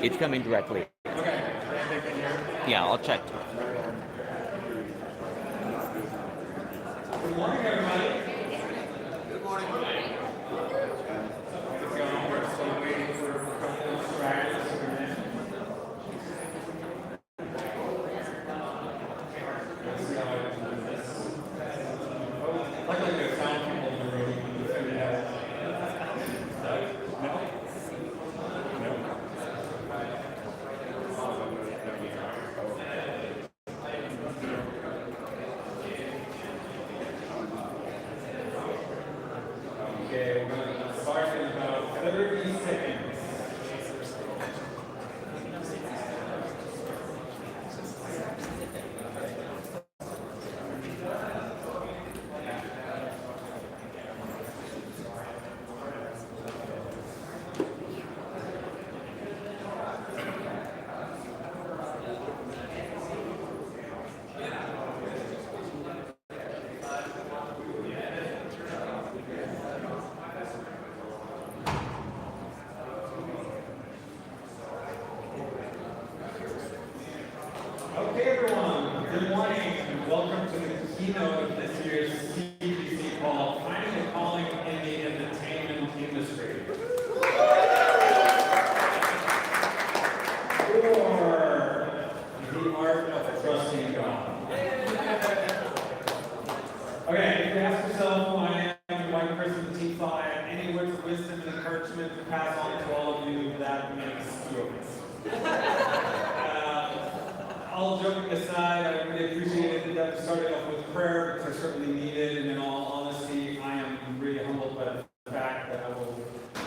It's coming directly. Okay. Yeah, I'll check. Good morning, everybody. Good morning. What's going on? We're still waiting for a couple of stragglers to come in. Let's see how I do this. Luckily, there's sound people in the room. You can figure it out. No? No? Okay, we're going to start in about 30 seconds. Okay, everyone, good morning and welcome to the keynote of this year's CGDC called Finding a Calling in the Entertainment Industry. Or the art of trusting God. Okay, if you ask yourself who I am, why Chris and T5, any words of wisdom and encouragement to pass on to all of you, that makes two of us. All joking aside, I really appreciated that we started off with prayer, because I certainly needed, and in all honesty, I am really humbled by the fact that I will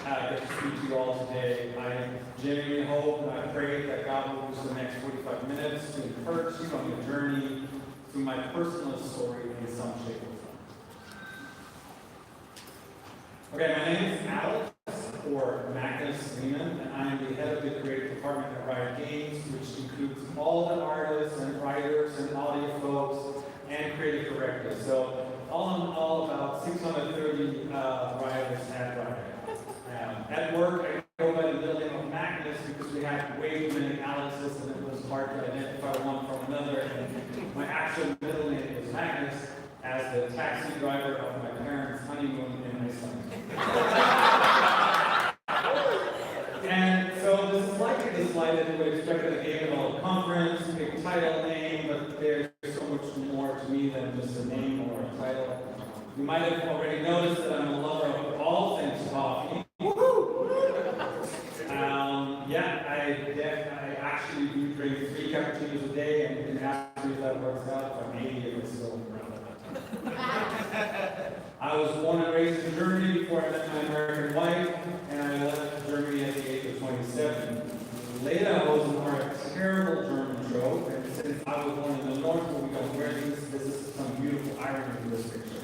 get to speak to you all today. I genuinely hope and I pray that God will use the next 45 minutes to encourage you on your journey through my personal story in some shape or form. Okay, my name is Alex, or Magnus, Lehman, and I am the head of the creative department at Riot Games, which includes all the artists and writers and audio folks and creative directors. So all in all, about 630 writers at Riot. At work, I go by the middle name of Magnus because we had way too many Alexes and it was hard to identify one from another. And my actual middle name is Magnus, as the taxi driver of my parents' honeymoon in Iceland. And so this is likely the slide that you would expect at a game development conference, big title name, but there's so much more to me than just a name or a title. You might have already noticed that I'm a lover of all things coffee. I actually do drink 3 cappuccinos a day, and you can ask me if that works out. If I'm 80, it's still around. I was born and raised in Germany before I met my American wife, and I left Germany at the age of 27. Later, I was more a terrible German joke, and since I was born in the north where we don't wear these, this is some beautiful irony in this picture.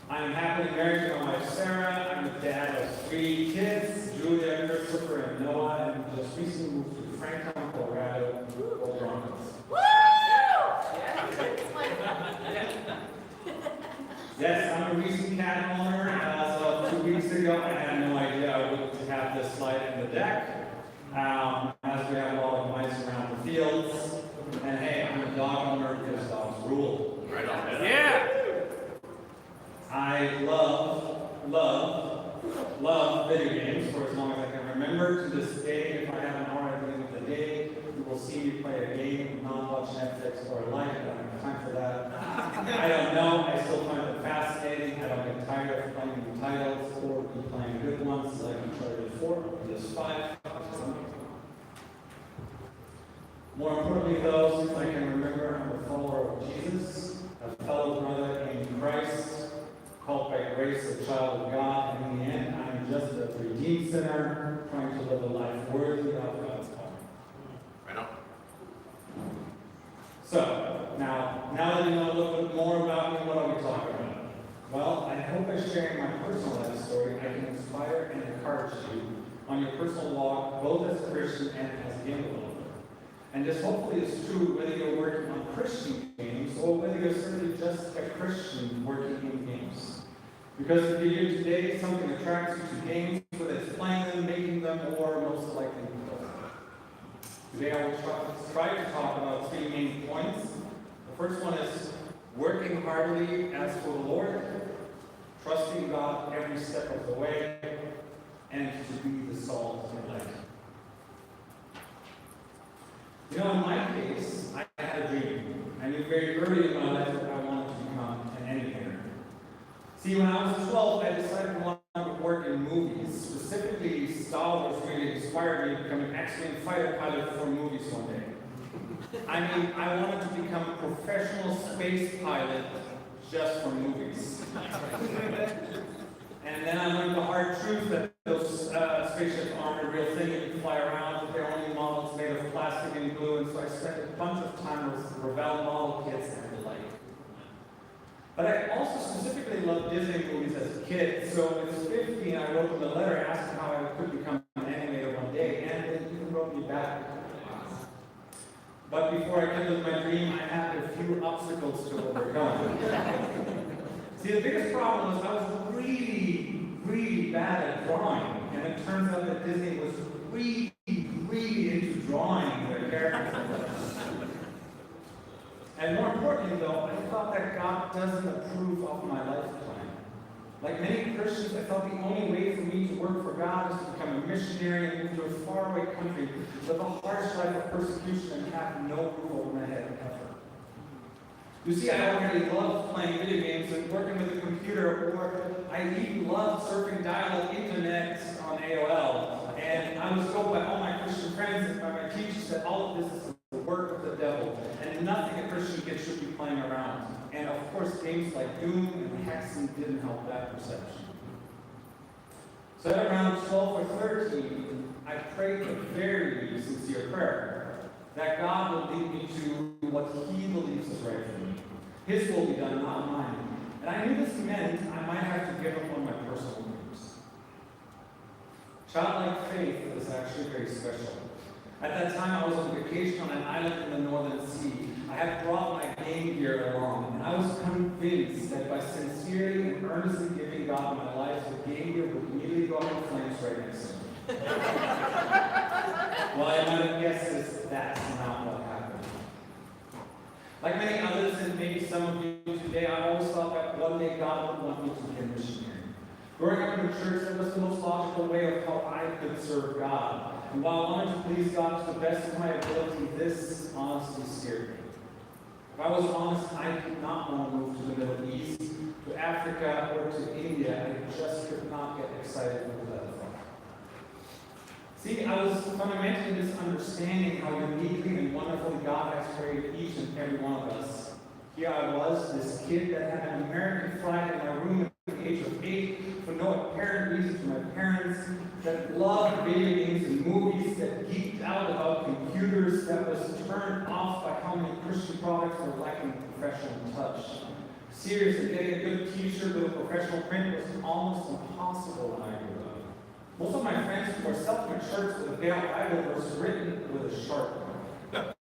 I am happily married to my wife Sarah. I'm the dad of 3 kids, Julia, Christopher, and Noah, and just recently moved to Franklin, Colorado, for Broncos. Yes, I'm a recent cat owner. As of 2 weeks ago, I had no idea I would have this slide in the deck. As we have a lot of mice around the fields. And hey, I'm a dog owner because dogs rule. Right on. Yeah! I love video games for as long as I can remember. To this day, if I have an hour at the end of the day, you will see me play a game, not watch Netflix or a life. I don't have time for that. I don't know. I still find it fascinating. I don't get tired of playing new titles or be playing good ones like Uncharted 4 or PS5. More importantly, though, since I can remember, I'm a follower of Jesus, a fellow brother in Christ, called by grace a child of God, and in the end, I'm just a redeemed sinner trying to live a life worthy of God's call. Right on. So, now that you know a little bit more about me, what are we talking about? Well, I hope by sharing my personal life story, I can inspire and encourage you on your personal walk, both as a Christian and as a game developer. And this hopefully is true whether you're working on Christian games or whether you're simply just a Christian working in games. Because if you're here today, something attracts you to games, whether it's playing them, making them, or Today I will try to talk about three main points. The first one is working heartily as for the Lord, trusting God every step of the way, and to be the salt of the light. You know, in my case, I had a dream. I knew very early in my life that I wanted to become an engineer. See, when I was 12, I decided I wanted to work in movies. Specifically, Star Wars really inspired me to become an X-Wing fighter pilot for movies one day. I mean, I wanted to become a professional space pilot just for movies. And then I learned the hard truth that those spaceships aren't a real thing. You can fly around, but they're only models made of plastic and glue, and so I spent a bunch of time with Revell model kits and the like. But I also specifically loved Disney movies as a kid, so when I was 15, I wrote them a letter asking how I could become an animator one day, and they even wrote me back. But before I kindled my dream, I had a few obstacles to overcome. See, the biggest problem was I was really bad at drawing, and it turns out that Disney was really into drawing their characters. And more importantly, though, I thought that God doesn't approve of my life plan. Like many Christians, I thought the only way for me to work for God is to become a missionary and move to a faraway country, live a harsh life of persecution, and have no roof over my head ever. You see, I already loved playing video games and working with a computer, or I even loved surfing dial-up internet on AOL. And I was told by all my Christian friends and by my teachers that all of this is the work of the devil, and nothing a Christian kid should be playing around. And of course, games like Doom and Hexen didn't help that perception. So at around 12 or 13, I prayed a very sincere prayer that God would lead me to what He believes is right for me. His will be done, not mine. And I knew this meant I might have to give up on my personal dreams. Childlike faith is actually very special. At that time, I was on vacation on an island in the Northern Sea. I had brought my game gear along, and I was convinced that by sincerely and earnestly giving God my life, the game gear would immediately go up in flames right next to me. Well, I might have guessed this, that's not what happened. Like many others, and maybe some of you today, I always thought that one day God would want me to be a missionary. Growing up in the church, that was the most logical way of how I could serve God. And while I wanted to please God to the best of my ability, this honestly scared me. If I was honest, I did not want to move to the Middle East, to Africa, or to India. I just could not get excited with that thought. See, I was fundamentally misunderstanding how uniquely and wonderfully God has created each and every one of us. Here I was, this kid that had an American flag in my room at the age of 8, for no apparent reason to my parents, that loved video games and movies, that geeked out about computers, that was turned off by how many Christian products were lacking professional touch. Seriously, getting a good t-shirt with a professional print was almost impossible when I grew up. Most of my friends wore self-print shirts with a veiled Bible verse written with a sharp mark.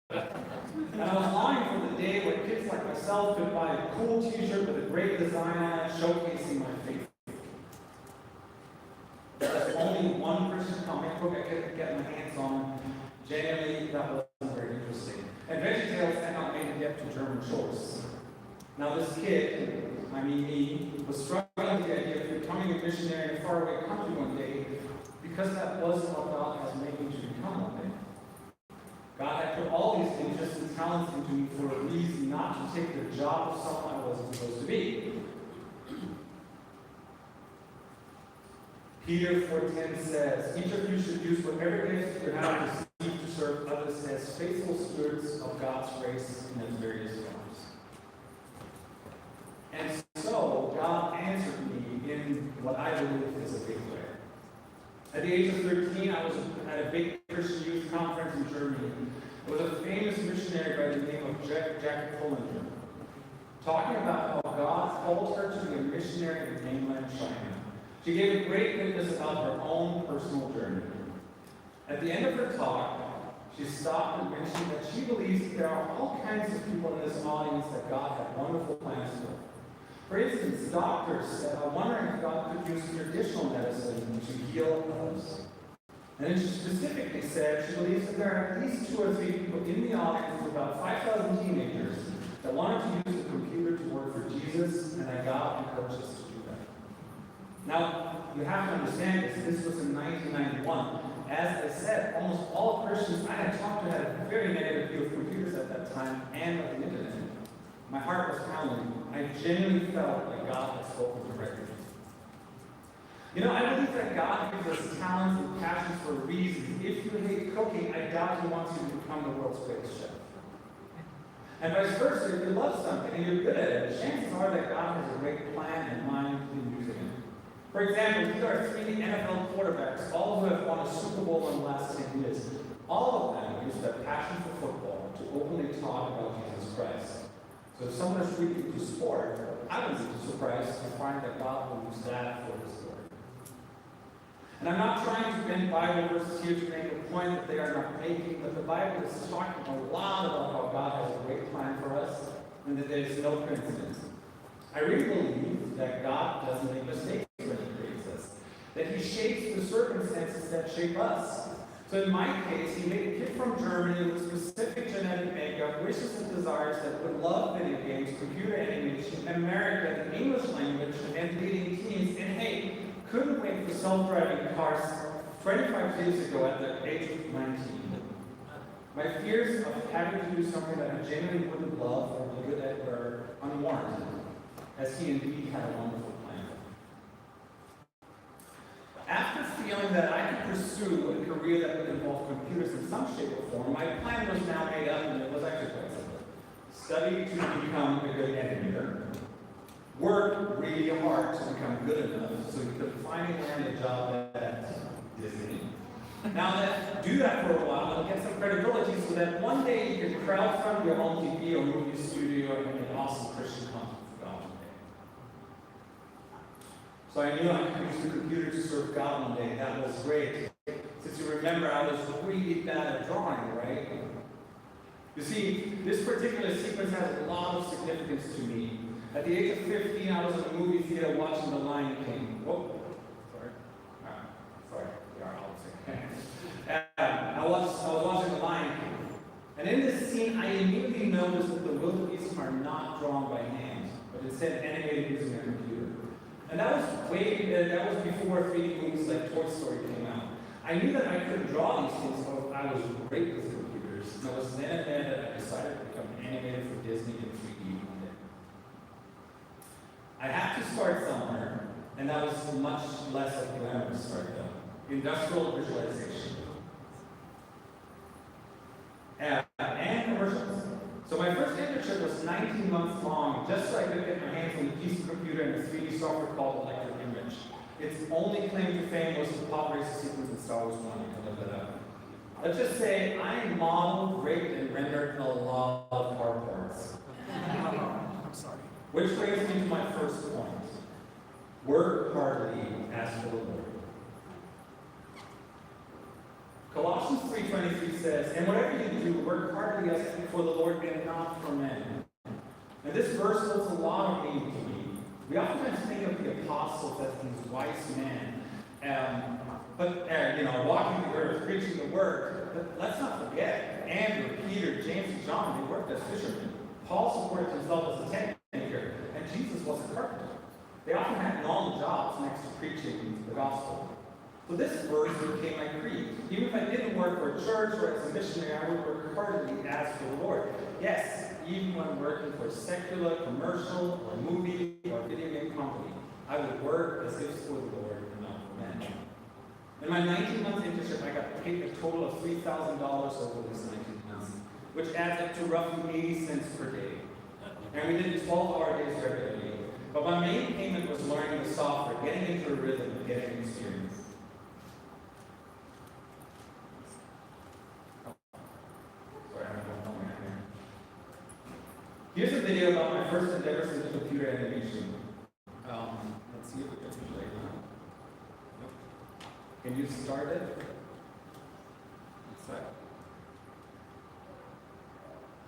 And I was longing for the day where kids like myself could buy a cool t-shirt with a great design on it, showcasing my faith. There's only one Christian comic book I could get my hands on. Genuinely, that wasn't very interesting. And VeggieTales had not made it yet to German shores. Now this kid, I mean me, was struggling with the idea of becoming a missionary in a faraway country one day, because that wasn't what God has made me to become one day. God had put all these interests and talents into me for a reason, not to take the job of someone I wasn't supposed to be. Peter 4:10 says, each of you should use whatever gifts you have received to serve others as faithful stewards of God's grace in its various forms. And so, God answered me in what I believe is a big way. At the age of 13, I was at a big Christian youth conference in Germany. There was a famous missionary by the name of Jackie Pullinger, talking about how God called her to be a missionary in mainland China. She gave a great witness about her own personal journey. At the end of her talk, she stopped and mentioned that she believes that there are all kinds of people in this audience that God had wonderful plans for. For instance, doctors said, I'm wondering if God could use traditional medicine to heal others. And then she specifically said she believes that there are at least 2 or 3 people in the audience, about 5,000 teenagers, that wanted to use the computer to work for Jesus, and that God encouraged us to do that. Now, you have to understand this. This was in 1991. As I said, almost all Christians I had talked to had a very negative view of computers at that time and of the internet. My heart was pounding. I genuinely felt like God had spoken directly. You know, I believe that God gives us talents and passions for a reason. If you hate cooking, I doubt He wants you to become the world's greatest chef. And vice versa, if you love something and you're good at it, chances are that God has a great plan in mind in using it. For example, these are 3 NFL quarterbacks, all who have won a Super Bowl in the last 10 years. All of them used their passion for football to openly talk about Jesus Christ. So if someone is really into sport, I wouldn't be surprised to find that God will use that for His glory. And I'm not trying to bend Bible verses here to make a point that they are not making, but the Bible is talking a lot about how God has a great plan for us and that there is no coincidence. I really believe that God doesn't make mistakes when He creates us, that He shapes the circumstances that shape us. So in my case, He made a kid from Germany with specific genetic makeup, wishes and desires that would love video games, computer animation, America, the English language, and leading teams, and hey, couldn't wait for self-driving cars 25 years ago at the age of 19. My fears of having to do something that I genuinely wouldn't love or be good at were unwarranted, as He indeed had a wonderful plan. After feeling that I could pursue a career that would involve computers in some shape or form, my plan was now made up, and it was actually quite simple. Study to become a good animator, work really hard to become good enough so you could finally land a job at Disney. Now do that for a while and get some credibility so that one day you can crowdfund your own TV or movie studio and make awesome Christian content for God one day. So I knew I could use the computer to serve God one day. That was great. Since you remember, I was really bad at drawing, right? You see, this particular sequence has a lot of significance to me. At the age of 15, I was in a movie theater watching The Lion King. Whoa, sorry. Sorry, I was watching The Lion King. And in this scene, I immediately noticed that the wildebeest are not drawn by hand, but instead animated using a computer. And that was before 3D movies like Toy Story came out. I knew that I couldn't draw these things, but I was great with computers. And it was then and there that I decided to become an animator for Disney in 3D one day. I had to start somewhere, and that was much less of a glamorous start though. Industrial visualization. And commercials. So my first internship was 19 months long, just so I could get my hands on a piece of computer and a 3D software called Electric Image. Its only claim to fame was the pod racer sequence in Star Wars 1. You can look that up. Let's just say I modeled, rigged, and rendered a lot of car parts. I'm sorry. Which brings me to my first point. Work hardly, ask for the Lord. Colossians 3:23 says, and whatever you do, work hardly as for the Lord and not for men. And this verse holds a lot of meaning to me. We oftentimes think of the apostles as these wise men, walking the earth, preaching the word. But let's not forget, Andrew, Peter, James, and John, they worked as fishermen. Paul supported himself as a tent maker, and Jesus was a carpenter. They often had normal jobs next to preaching the gospel. So this verse became my creed. Even if I didn't work for a church or as a missionary, I would work heartily as for the Lord. Yes, even when working for a secular, commercial, or movie, or video game company, I would work as if for the Lord and not for men. In my 19-month internship, I got paid a total of $3,000 over these 19 months, which adds up to roughly 80 cents per day. And we did 12-hour days regularly. But my main payment was learning the software, getting into a rhythm, and getting experience. Here's a video about my first endeavors into computer animation. Let's see if we can play now. Nope. Can you start it? One sec.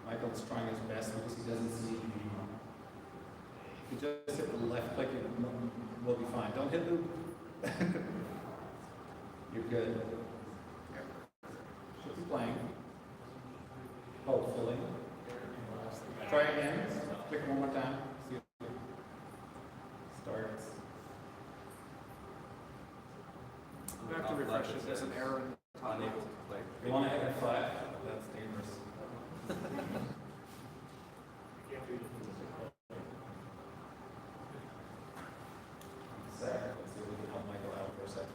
Michael's trying his best because he doesn't see me. If you just hit the left click, we'll be fine. Don't hit the... You're good. Who's playing? Oh, filling. Try again. Click one more time. See if it starts. You have to refresh it. There's an error in the top. Unable to play. You want to hit F5? That's dangerous. Let's see if we can help Michael out for a second.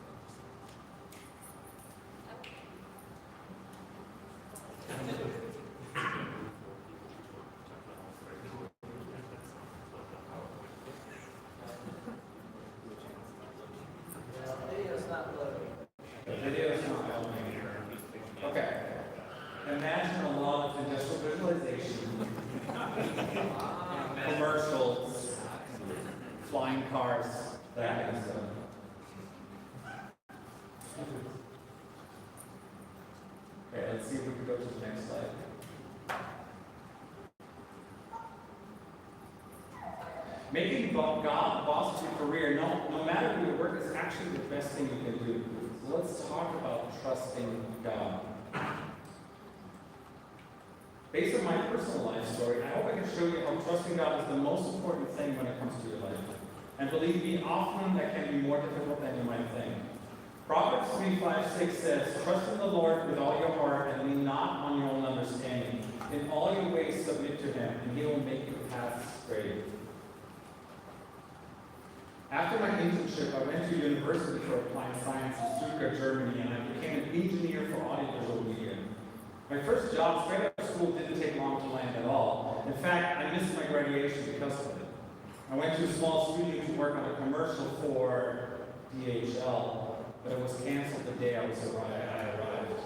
The video's not loading. Okay. Imagine a lot of industrial visualization, commercials, flying cars, that kind of stuff. Okay, let's see if we can go to the next slide. Making God the boss of your career, no matter who you work, is actually the best thing you can do. So let's talk about trusting God. Based on my personal life story, I hope I can show you how trusting God is the most important thing when it comes to your life. And believe me, often that can be more difficult than you might think. Proverbs 3:5-6 says, "Trust in the Lord with all your heart and lean not on your own understanding. In all your ways submit to Him, and He will make your paths straight." After my internship, I went to university for applied science in Stuttgart, Germany, and I became an engineer for audiovisual media. My first job straight out of school didn't take long to land at all. In fact, I missed my graduation because of it. I went to a small studio to work on a commercial for DHL, but it was canceled the day I arrived.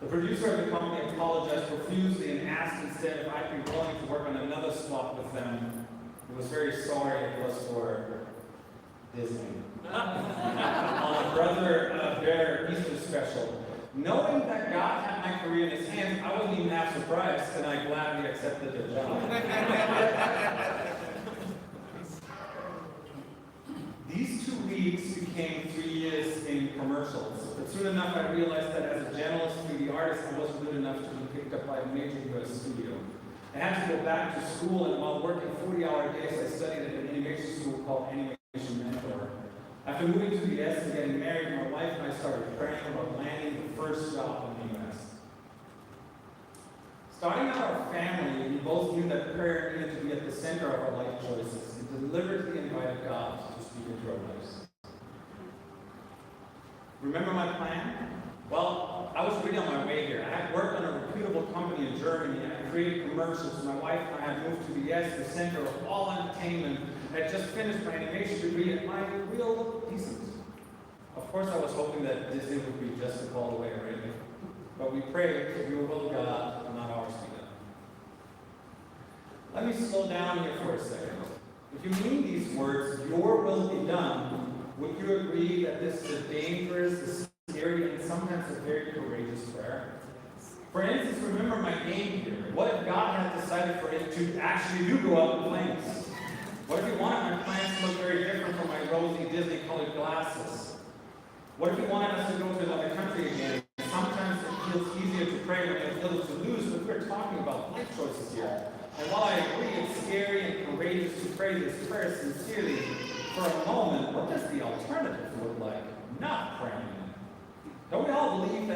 The producer of the company apologized profusely and asked instead if I'd be willing to work on another spot with them. He was very sorry it was for Disney. On a Brother Bear Easter special. Knowing that God had my career in His hands, I wasn't even half surprised, and I gladly accepted the job. These 2 weeks became 3 years in commercials, but soon enough I realized that as a generalist 3D artist, I wasn't good enough to be picked up by a major US studio. I had to go back to school, and while working 40-hour days, I studied at an animation school called Animation Mentor. After moving to the US and getting married, my wife and I started praying about landing the first job in the US. Starting out our family, we both knew that prayer needed to be at the center of our life choices and deliberately invited God to speak into our lives. Remember my plan? Well, I was really on my way here. I had worked on a reputable company in Germany. I had created commercials, and my wife and I had moved to the US, the center of all entertainment. I had just finished my animation degree, and my reel looked decent. Of course, I was hoping that Disney would be just a call away, right? But we prayed that your will, God, not ours be done. Let me slow down here for a second. If you mean these words, your will be done, would you agree that this is a dangerous, a scary, and sometimes a very courageous prayer? For instance, remember my game here. What if God had decided for it to actually go up in flames? What if He wanted my plans to look very different from my rosy Disney-colored glasses? What if He wanted us to go to another country again? Sometimes it feels easier to pray when there's little to lose, but we're talking about life choices here. And while I agree it's scary and courageous to pray this prayer sincerely, for a moment, what does the alternative look like? Not praying. Don't we all believe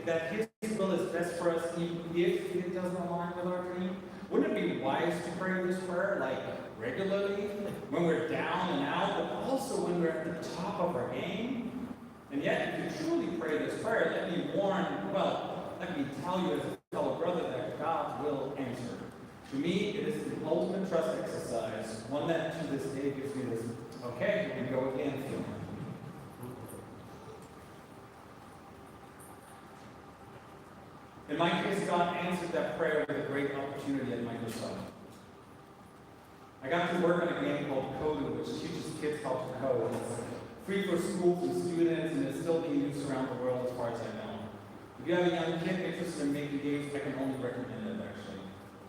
that His will is best for us even if it doesn't align with our dream? Wouldn't it be wise to pray this prayer like regularly, when we're down and out, but also when we're at the top of our game? And yet, if you truly pray this prayer, let me tell you as a fellow brother that God will answer. To me, it is the ultimate trust exercise, one that to this day gives me this, okay, here we go again feeling. In my case, God answered that prayer with a great opportunity at Microsoft. I got to work on a game called Code, which teaches kids how to code. It's free for schools and students, and it's still being used around the world as far as I know. If you have a young kid interested in making games, I can only recommend it, actually.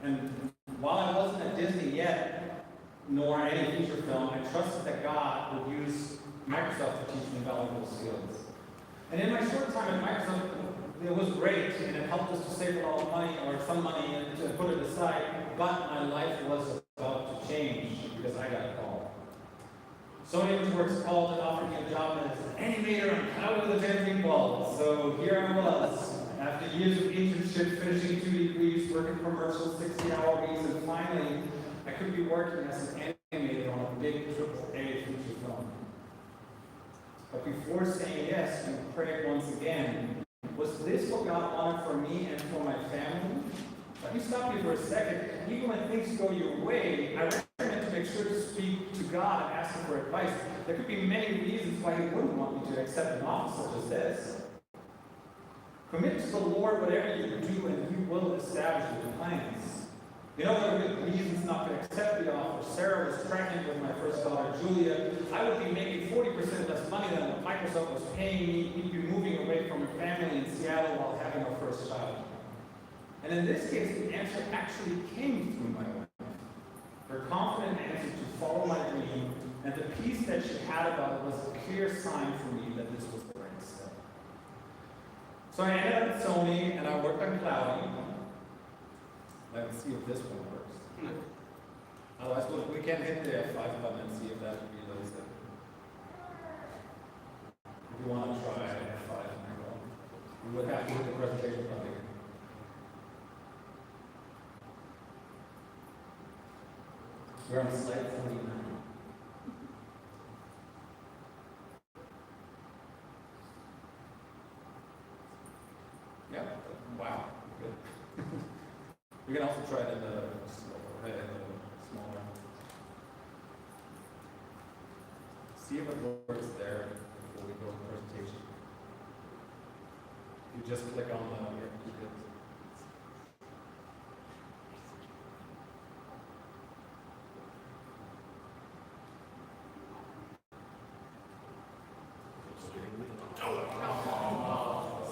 And while I wasn't at Disney yet, nor any feature film, I trusted that God would use Microsoft to teach me valuable skills. And in my short time at Microsoft, it was great, and it helped us to save a lot of money, or some money, and to put it aside, but my life was about to change because I got a call. Sony Imageworks called and offered me a job as an animator on Cloud with a 10 ball. So here I was, after years of internship, finishing 2 degrees, working commercial 60-hour weeks, and finally, I could be working as an animator on a big AAA feature film. But before saying yes and praying once again, was this what God wanted for me and for my family? Let me stop you for a second. Even when things go your way, I recommend to make sure to speak to God and ask Him for advice. There could be many reasons why He wouldn't want me to accept an offer such as this. Commit to the Lord whatever you do, and He will establish your plans. You know what are good reasons not to accept the offer? Sarah was pregnant with my first daughter, Julia. I would be making 40% less money than what Microsoft was paying me. We'd be moving away from a family in Seattle while having our first child. And in this case, the answer actually came through my wife. Her confident answer to follow my dream, and the peace that she had about it was a clear sign for me that this was the right step. So I ended up at Sony, and I worked on Cloudy. Let's see if this one works. Otherwise, we can hit the F5 button and see if that reloads it. If you want to try F5, we would have to hit the presentation button. We're on slide 49. Yep. Wow. Good. We can also try it in the smaller. See if it works there before we go to the presentation. You just click on the.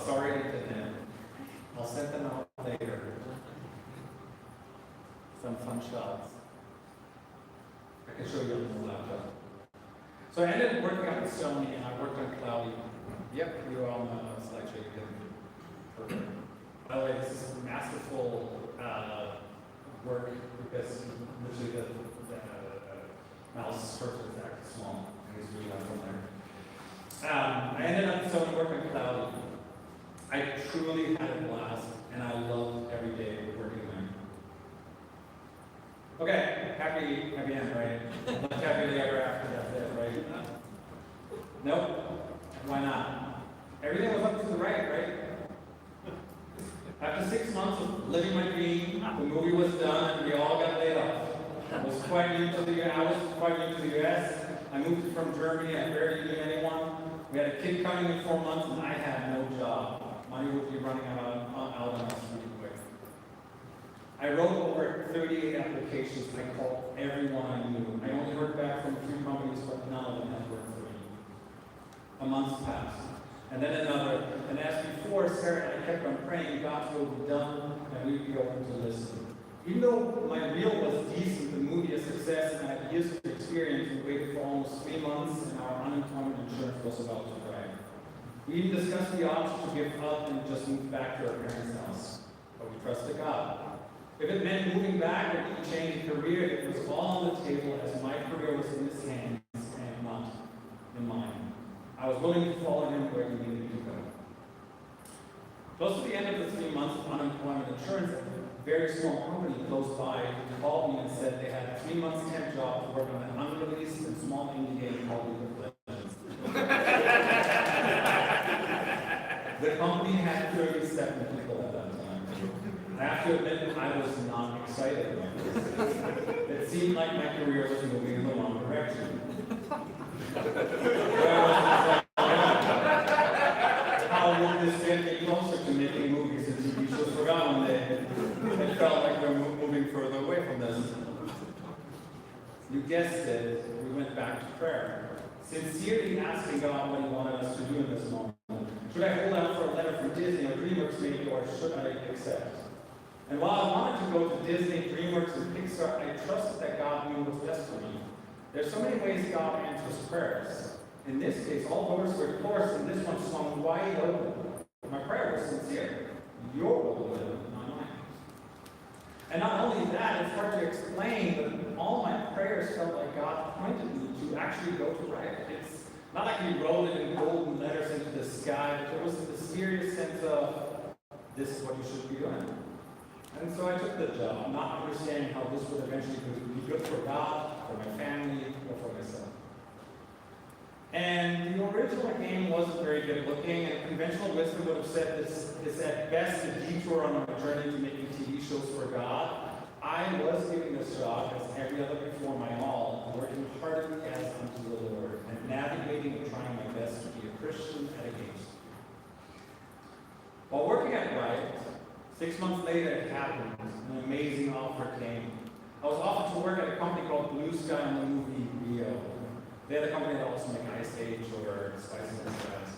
Sorry, Internet. I'll send them out later. Some fun shots. I can show you on the laptop. So I ended up working on Sony, and I worked on Cloudy. Yep, you were on the slideshow. You did. Perfect. By the way, this is masterful work because literally the mouse cursor is actually small. I guess we got from there. I ended up Sony working on Cloudy. I truly had a blast, and I loved every day working there. Okay, happy end, right? Not happily ever after, that's it, right? Nope. Why not? Everything was up to the right? After 6 months of living my dream, the movie was done, and we all got laid off. I was quite new to the US. I moved from Germany, I barely knew anyone. We had a kid coming in 4 months, and I had no job. Money would be running out on us really quick. I wrote over 38 applications. I called everyone I knew. I only heard back from a few companies, but none of them had worked for me. A month passed, and then another. And as before, Sarah and I kept on praying God's will be done, and we'd be open to listen. Even though my reel was decent, the movie a success, and I had years of experience, we waited for almost 3 months, and our unemployment insurance was about to die. We even discussed the option to give up and just move back to our parents' house. But we trusted God. If it meant moving back or even changing career, it was all on the table as my career was in His hands and not in mine. I was willing to follow Him where He needed me to go. Close to the end of the 3 months of unemployment insurance, a very small company close by called me and said they had a 3 months temp job to work on an unreleased and small indie game called League of Legends. The company had 37 people at that time. I have to admit, I was not excited about this. It seemed like my career was moving in the wrong direction. How would this get me closer to making movies and TV shows for God one day? It felt like we were moving further away from this. You guessed it, we went back to prayer. Sincerely asking God what He wanted us to do in this moment. Should I hold out for a letter from Disney or DreamWorks maybe, or should I accept? And while I wanted to go to Disney, DreamWorks, and Pixar, I trusted that God knew what was best for me. There's so many ways God answers prayers. In this case, all doors were closed, and this one swung wide open. My prayer prayer sincere. Your will be done, not mine. And not only that, it's hard to explain, but all my prayers felt like God pointed me to actually go to Riot. It's not like He wrote it in golden letters into the sky, but there was a mysterious sense of, this is what you should be doing. And so I took the job, not understanding how this would eventually be good for God, for my family, or for myself. And the original game wasn't very good looking, and conventional wisdom would have said this is at best a detour on my journey to making TV shows for God. I was giving this job as every other before my all, working heartily as unto the Lord, and navigating and trying my best to be a Christian at a game store. While working at Riot, 6 months later it happened. An amazing offer came. I was offered to work at a company called Blue Sky on the movie Rio. They're the company that also make Ice Age or Spice and Spice.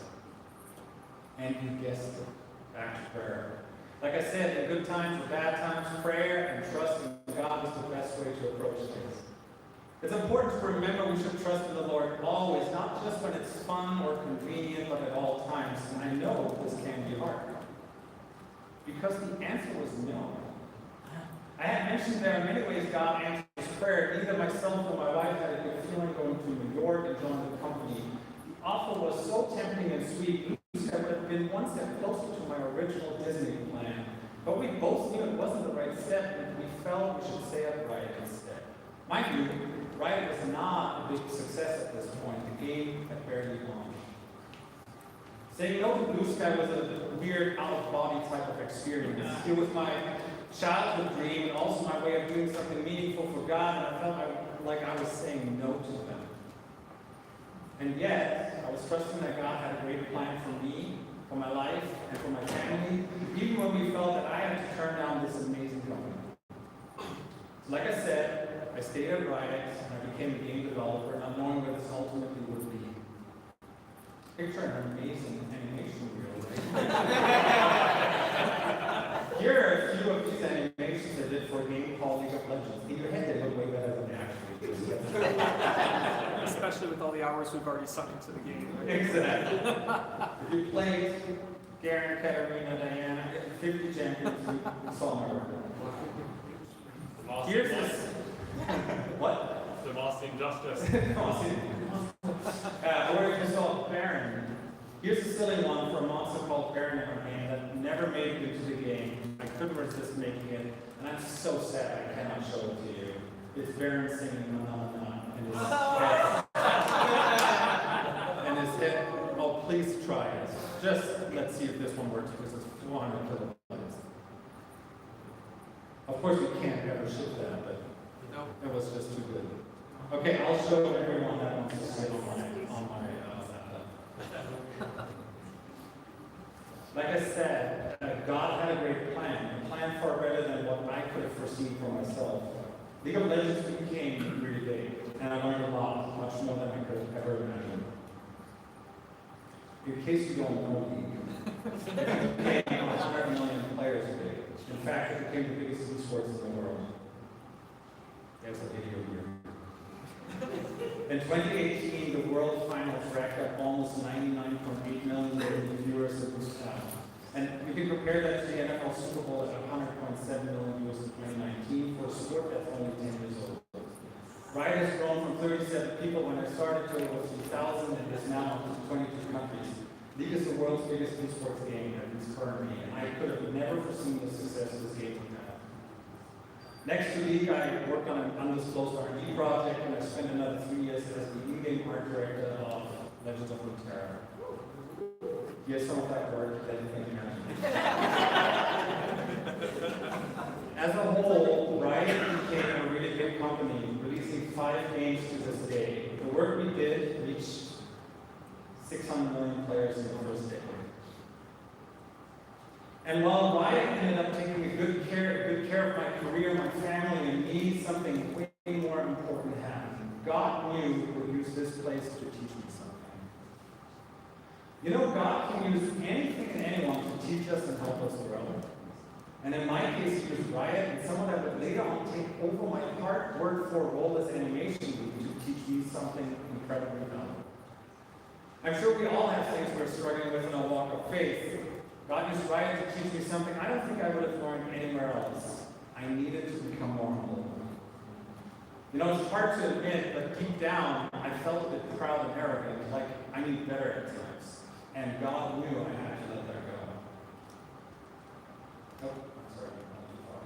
And you guessed it, back to prayer. Like I said, in good times or bad times, prayer and trust in God is the best way to approach things. It's important to remember we should trust in the Lord always, not just when it's fun or convenient, but at all times. And I know this can be hard. Because the answer was no. I had mentioned there in many ways God answers prayer. Neither myself or my wife had a good feeling going to New York and joining the company. The offer was so tempting and sweet. It would have been one step closer to my original Disney plan. But we both knew it wasn't the right step, and we felt we should stay at Riot instead. Mind you, Riot was not a big success at this point. The game had barely launched. Saying no to Blue Sky was a weird, out-of-body type of experience. It was my childhood dream and also my way of doing something meaningful for God, and I felt like I was saying no to them. And yet, I was trusting that God had a great plan for me, for my life, and for my family, even when we felt that I had to turn down this amazing company. So like I said, I stayed at Riot, and I became a game developer, not knowing where this ultimately would lead. Picture an amazing animation reel, right? Here are a few of these animations I did for a game called League of Legends. In your head, they look way better than they actually do. Especially with all the hours we've already sunk into the game. Exactly. If you played Garen, Katarina, Diana, 50 champions, you saw my record. Here's this. What? The Moss Injustice. Or if you saw Baron. Here's a silly one for a monster called Baron in our game that never made it into the game. I couldn't resist making it, and I'm so sad I cannot show it to you. It's Baron singing na na na, and his head. And his head. Oh, please try it. Just let's see if this one works because it's 400 kilobytes. Of course, we can't ever ship that, but it was just too good. Okay, I'll show everyone that wants to sit on my laptop. Like I said, God had a great plan, a plan far better than what I could have foreseen for myself. League of Legends became really big, and I learned a lot, much more than I could have ever imagined. In case you don't know League, it became 100 million players big. In fact, it became the biggest esports in the world. There's a video here. In 2018, the World Finals racked up almost 99.8 million viewers in this town. And you can compare that to the NFL Super Bowl at 100.7 million viewers in 2019 for a sport that's only 10 years old. Riot has grown from 37 people when I started to over 2,000 and is now up to 22 countries. League is the world's biggest esports game at its currently, and I could have never foreseen the success of this game would have. Next to League, I worked on an undisclosed R&D project, and I spent another 3 years as the in-game art director of Legends of Runeterra. Yes, some of that word that you can imagine. As a whole, Riot became a really big company, releasing 5 games to this day. The work we did reached 600 million players in the first decade. And while Riot ended up taking good care of my career, my family, and me, something way more important happened. God knew He would use this place to teach me something. You know, God can use anything and anyone to teach us and help us grow. And in my case, He used Riot and someone that would later on take over my part, work for a role as animation lead to teach me something incredibly valuable. I'm sure we all have things we're struggling with in our walk of faith. God used riot to teach me something I don't think I would have learned anywhere else. I needed to become more humble. You know, it's hard to admit, but deep down, I felt a bit proud and arrogant, like I knew better at times. And God knew I had to let that go. Oh, sorry, not too far.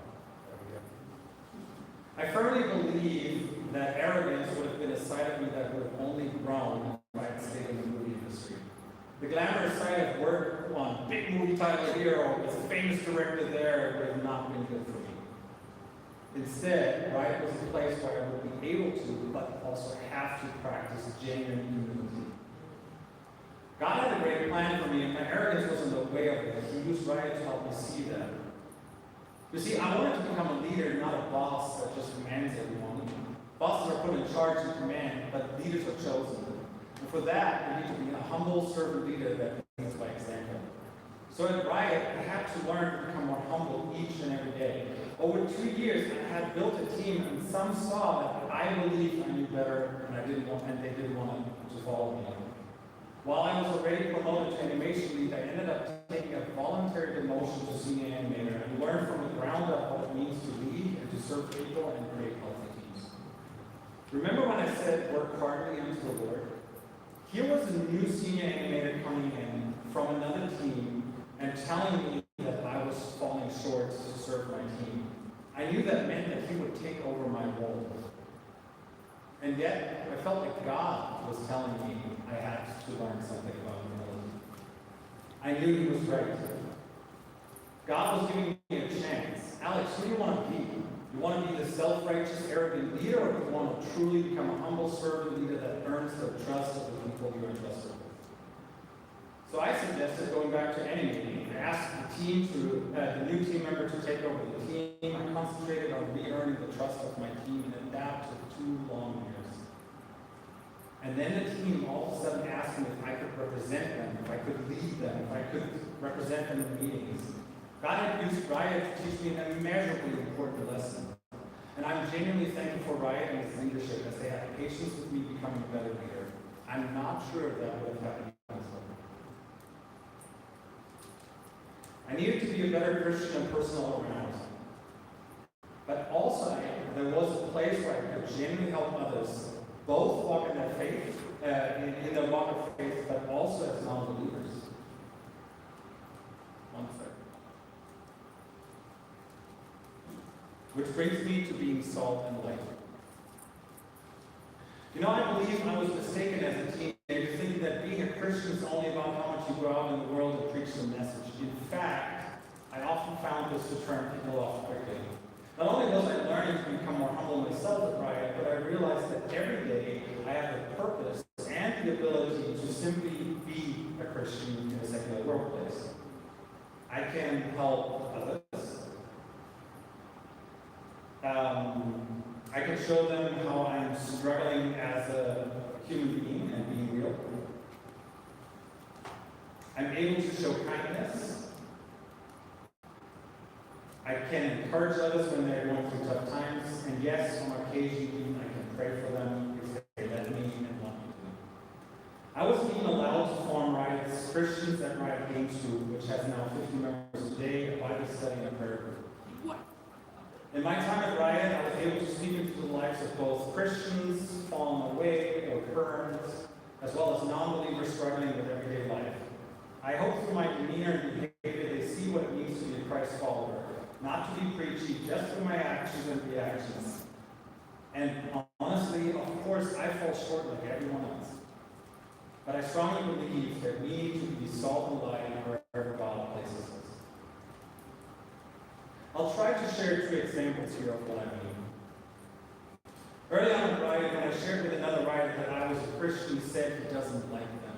There we go. I firmly believe that arrogance would have been a side of me that would have only grown if I had stayed in the movie industry. The glamorous side of work on big movie title hero with a famous director there would have not been good for me. Instead, Riot was a place where I would be able to, but also have to practice genuine humility. God had a great plan for me, and my arrogance was in the way of it. He used Riot to help me see that. You see, I wanted to become a leader, not a boss that just commands everyone. Bosses are put in charge to command, but leaders are chosen. And for that, we need to be a humble servant leader that leads by example. So at Riot, I had to learn to become more humble each and every day. Over 2 years, I had built a team, and some saw that I believed I knew better, and they didn't want to follow me. While I was already promoted to animation lead, I ended up taking a voluntary demotion to senior animator and learned from the ground up what it means to lead and to serve people and create healthy teams. Remember when I said work heartily unto the Lord? Here was a new senior animator coming in from another team and telling me that I was falling short to serve my team. I knew that meant that he would take over my role. And yet, I felt like God was telling me I had to learn something about humility. I knew he was right. God was giving me a chance. Alex, who do you want to be? You want to be the self-righteous, arrogant leader, or do you want to truly become a humble servant leader that earns the trust of the people you are entrusted with? So I suggested going back to animating. I asked the new team member to take over the team. I concentrated on re-earning the trust of my team, and that took 2 long years. And then the team all of a sudden asked me if I could represent them, if I could lead them, if I could represent them in meetings. God had used Riot to teach me an immeasurably important lesson. And I'm genuinely thankful for Riot and its leadership as they had patience with me becoming a better leader. I'm not sure if that would have happened myself. I needed to be a better Christian and personal organizer. But also, there was a place where I could genuinely help others, both walk in their faith, in their walk of faith, but also as non-believers. One second. Which brings me to being salt and light. You know, I believe I was mistaken as a teenager, thinking that being a Christian is only about how much you go out in the world and preach the message. In fact, I often found this to turn people off quickly. Not only was I learning to become more humble myself at Riot, but I realized that every day I have the purpose and the ability to simply be a Christian in a secular workplace. I can help others. I can show them how I'm struggling as a human being and being real. I'm able to show kindness. I can encourage others when they're going through tough times. And yes, on occasion, I can pray for them if they let me and want me to. I was being allowed to form Riot's Christians at Riot Games Group, which has now 50 members today, a Bible study and a prayer group. In my time at Riot, I was able to speak into the lives of both Christians fallen away or burned, as well as non-believers struggling with everyday life. I hope through my demeanor and behavior they see what it means to be a Christ follower, not to be preachy, just through my actions and reactions. And honestly, of course, I fall short like everyone else. But I strongly believe that we need to be salt and light wherever God places us. I'll try to share 3 examples here of what I mean. Early on at Riot, when I shared with another Riot that I was a Christian, he said he doesn't like them.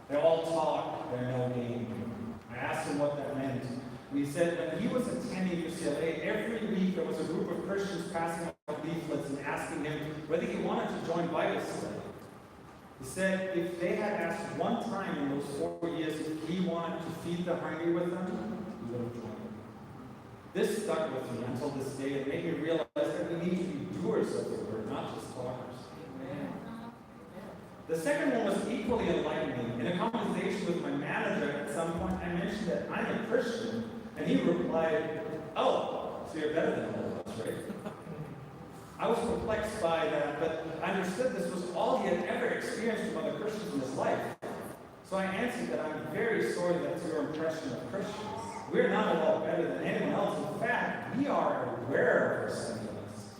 They all talk, they're no game. I asked him what that meant. And he said when he was attending UCLA, every week there was a group of Christians passing out leaflets and asking him whether he wanted to join Bible study. He said if they had asked one time in those 4 years if he wanted to feed the hungry with them, he would have joined them. This stuck with me until this day and made me realize that we need to be doers of the word, not just talkers. Amen. The second one was equally enlightening. In a conversation with my manager at some point, I mentioned that I'm a Christian, and he replied, "Oh, so you're better than all of us, right?" I was perplexed by that, but I understood this was all he had ever experienced from other Christians in his life. So I answered that I'm very sorry that's your impression of Christians. We're not at all better than anyone else. In fact, we are aware of our sinfulness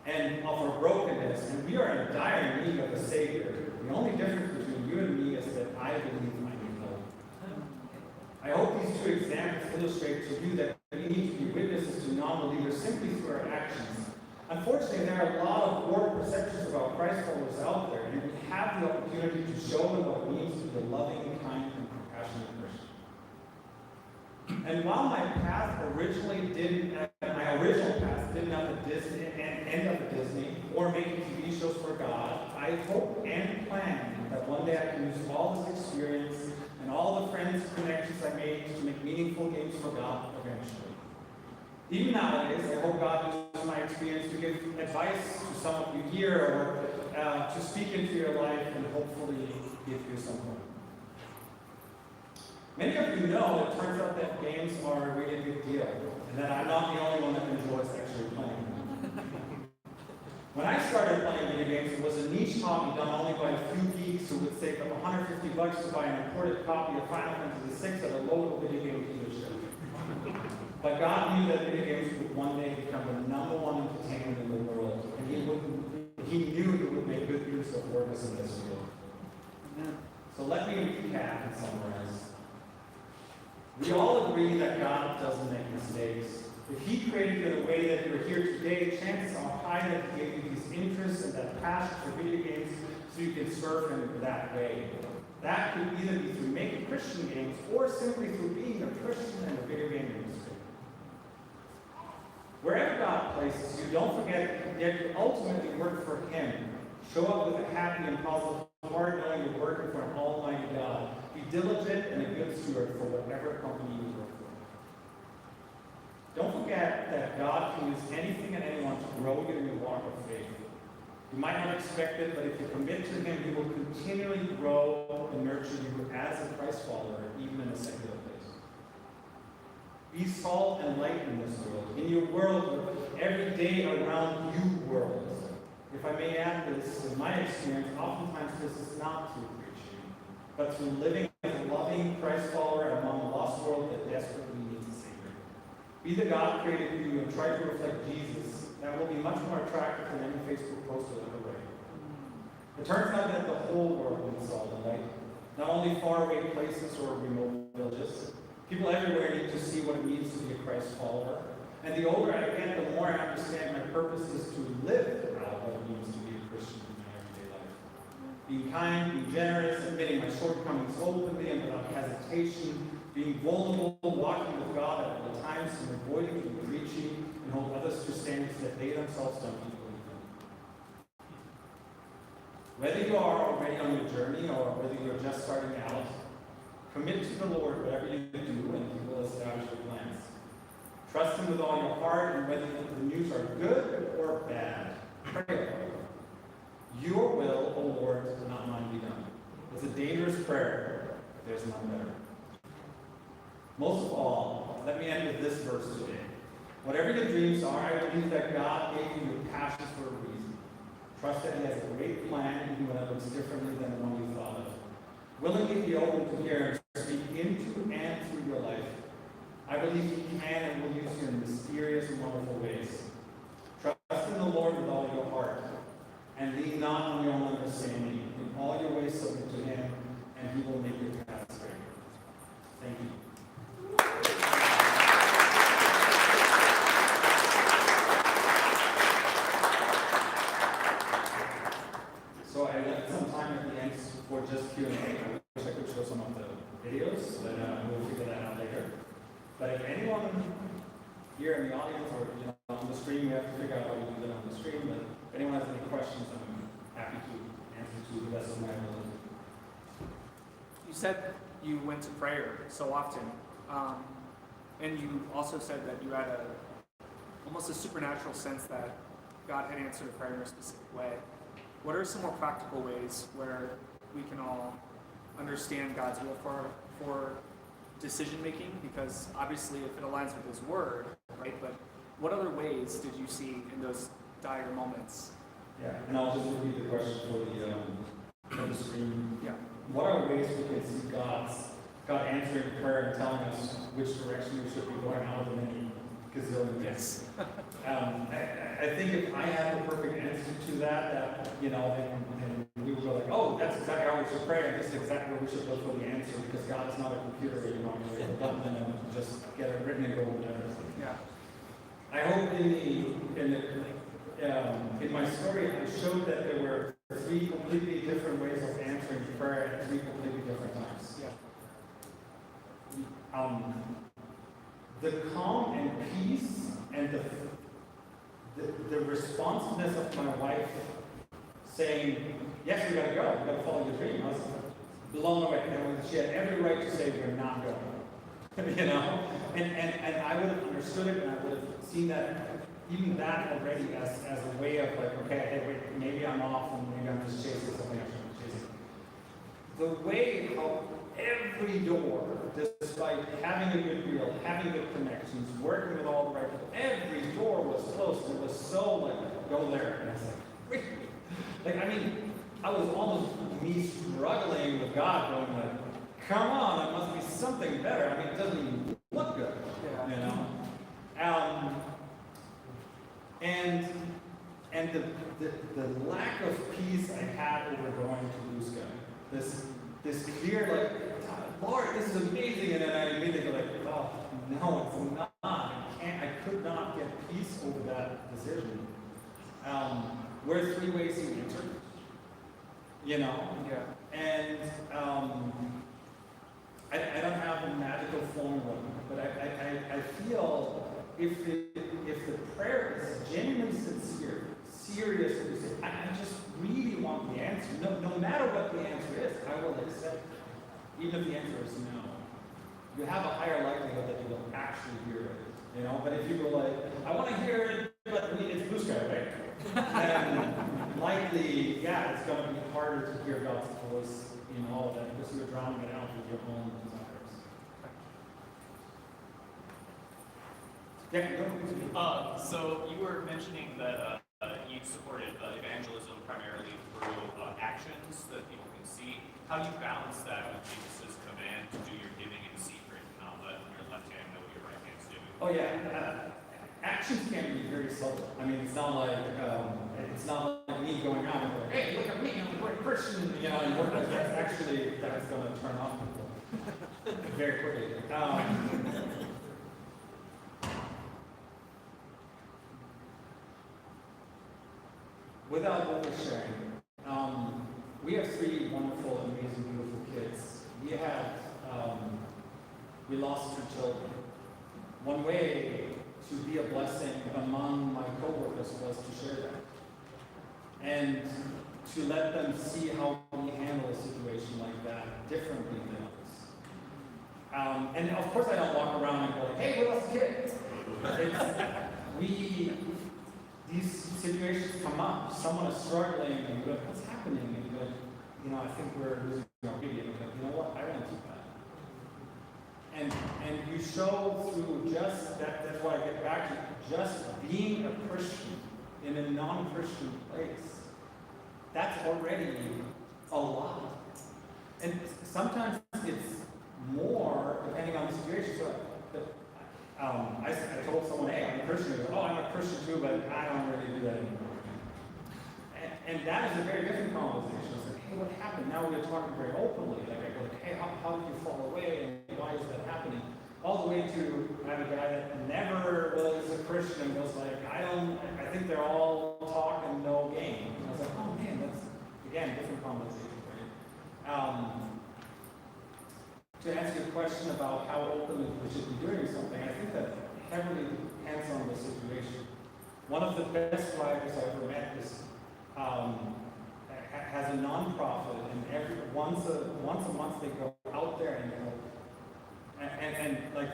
and of our brokenness, and we are in dire need of a Savior. The only difference between you and me is that I believe I need help. I hope these two examples illustrate to you that we need to be witnesses to non-believers simply through our actions. Unfortunately, there are a lot of warped perceptions about Christ followers out there, and we have the opportunity to show them what it means to be a loving, kind, and compassionate Christian. And while my original path didn't have end up at Disney or making TV shows for God, I hope and plan that one day I can use all this experience and all the friends and connections I made to make meaningful games for God eventually. Even nowadays, I hope God uses my experience to give advice to some of you here or to speak into your life and hopefully give you some hope. Many of you know it turns out that games are a really big deal and that I'm not the only one that enjoys actually playing them. When I started playing video games, it was a niche hobby done only by a few geeks who would save up $150 to buy an imported copy of Final Fantasy VI at a local video game dealership. But God knew that video games would one day become the #1 entertainment in the world, and He knew He would make good use of workers in this field. So let me recap and summarize. We all agree that God doesn't make mistakes. If He created you in a way that you're here today, chances are high that He gave you these interests and that passion for video games so you can serve Him that way. That could either be through making Christian games or simply through being a Christian in the video game industry. Wherever God places you, don't forget that you ultimately work for Him. Show up with a happy and positive heart, knowing you're working for an almighty God. Be diligent and a good steward for whatever company you work for. Don't forget that God can use anything and anyone to grow you in your walk of faith. You might not expect it, but if you commit to Him, He will continually grow and nurture you as a Christ follower, even in a secular place. Be salt and light in this world, in your world, every day around you world. If I may add this, in my experience, oftentimes this is not through preaching, but through living as a loving Christ follower among a lost world that desperately needs a Savior. Be the God created you and try to reflect Jesus. That will be much more attractive than any Facebook post will ever write. It turns out that the whole world needs salt and light, not only faraway places or remote villages. People everywhere need to see what it means to be a Christ follower. And the older I get, the more I understand my purpose is to live out what it means to be a Christian in my everyday life. Being kind, being generous, admitting my shortcomings openly and without hesitation, being vulnerable, walking with God at all times, and avoiding being preachy, and hold others to standards that they themselves don't believe in. Whether you are already on your journey or whether you're just starting out, commit to the Lord whatever you do, and He will establish your plans. Trust Him with all your heart, and whether the news are good or bad, pray about it. Your will, O Lord, not mine be done. It's a dangerous prayer, but there's none better. Most of all, let me end with this verse today. Whatever your dreams are, I believe that God gave you your passion for a reason. Trust that He has a great plan, even when it looks differently than the one you thought of. Willingly be open to hear and speak into and through your life. I believe He can and will use you in mysterious and wonderful ways. Trust in the Lord with all your heart, and lean not on your own understanding. In all your ways submit to Him, and He will make your path straight. Thank you. So I left some time at the end for just Q&A. I wish I could show some of the videos, but we'll figure that out later. But if anyone here in the audience or on the stream, we have to figure out how we do that on the stream. But if anyone has any questions, I'm happy to answer to the best of my ability. You said you went to prayer so often, and you also said that you had almost a supernatural sense that God had answered a prayer in a specific way. What are some more practical ways where we can all understand God's will for decision making? Because obviously, if it aligns with His Word, right? But what other ways did you see in those dire moments? Yeah, and I'll just repeat the question for the screen. Yeah. What are ways we can see God answering prayer and telling us which direction we should be going out of the many gazillion? Yes. I think if I had the perfect answer to that then we would go like, oh, that's exactly how we should pray, and this is exactly where we should look for the answer, because God is not a computer where you want to hit a button and just get it written and go whatever. Yeah. I hope in my story I showed that there were three completely different ways of answering prayer at three completely different times. Yeah. The calm and peace and the responsiveness of my wife saying, yes, we gotta go, we gotta follow your dream. I was blown away. She had every right to say we're not going. And I would have understood it, and I would have seen that, even that already as a way of like, okay, hey, wait, maybe I'm off and maybe I'm just chasing something I shouldn't be chasing. The way how every door, despite having a good deal, having good connections, working with all the right people, every door was closed. It was so like, go there. And I was like, wait. I was almost me struggling with God, going like, come on, there must be something better. It doesn't even look good, And the lack of peace I had over going to Luska, this clear like, Lord, this is amazing, and then I immediately go like, oh no, it's not. I could not get peace over that decision. Where three ways you answer, Yeah. And I don't have a magical formula, but I feel if the prayer is genuinely sincere, serious, what you say, I just really want the answer. No matter what the answer is, I will accept it, even if the answer is no. You have a higher likelihood that you will actually hear it, But if you go like, I want to hear it, but it's blue sky, right? Then likely, it's going to be harder to hear God's voice in all of that because you're drowning it out with your own desires. Yeah, so you were mentioning that you supported evangelism primarily through actions that people can see. How do you balance that with Jesus' command to do your giving in secret, not let your left hand know what your right hand's doing? Oh yeah, actions can be very subtle. It's not like me going out and going, hey, look at me, I'm a great Christian, and that's going to turn off people very quickly. Without oversharing, we have three wonderful, amazing, beautiful kids. We lost 2 children. One way to be a blessing among my coworkers was to share that. And to let them see how we handle a situation like that differently than others. And of course I don't walk around and go like, hey, we lost kids. These situations come up, someone is struggling, and you go, what's happening? And you go, I think we're losing our baby. And you go, you know what, I went through that. And you show through just, that's why I get back to just being a Christian in a non-Christian place. That's already a lot. And sometimes it's more, depending on the situation. So, I told someone, hey, I'm a Christian. They go, oh, I'm a Christian too, but I don't really do that anymore. And that is a very different conversation. It's like, hey, what happened? Now we're talking very openly. Like, I go, like, hey, how did you fall away? And why is that happening? All the way to, I have a guy that never was a Christian and was like, I think they're all talk and no game. And I was like, oh man, that's, again, different conversation, right? To answer your question about how openly we should be doing something, I think that heavily depends on the situation. One of the best writers I've ever met has a nonprofit, and once a month they go out there and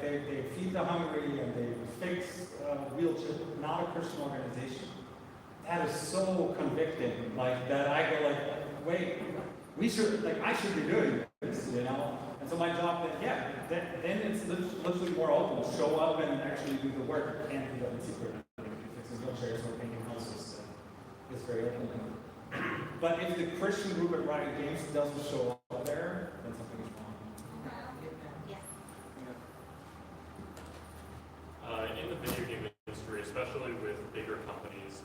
they feed the hungry and they fix wheelchairs, not a Christian organization. that is so convicting, like, that I go like, wait, I should be doing this, you know? And so my job, then it's literally more open, show up and actually do the work. You can't do that in secret. If it's wheelchairs or painting houses, it's very open. But if the Christian group at Riot Games doesn't show up there, then something is wrong. In the video game industry, especially with bigger companies,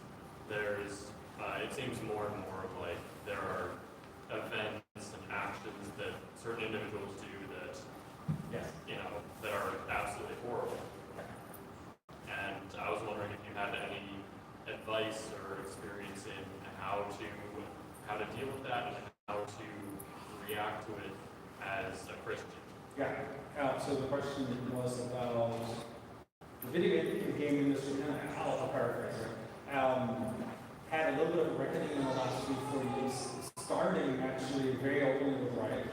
there's, it seems more and more like there are events and actions that certain individuals do that, that are absolutely horrible. And I was wondering if you had any advice or experience in how to deal with that and how to react to it as a Christian. Yeah. So the question was about the video game industry. I'll paraphrase it. Had a little bit of reckoning in the last 3-4 years, starting actually very openly with Riot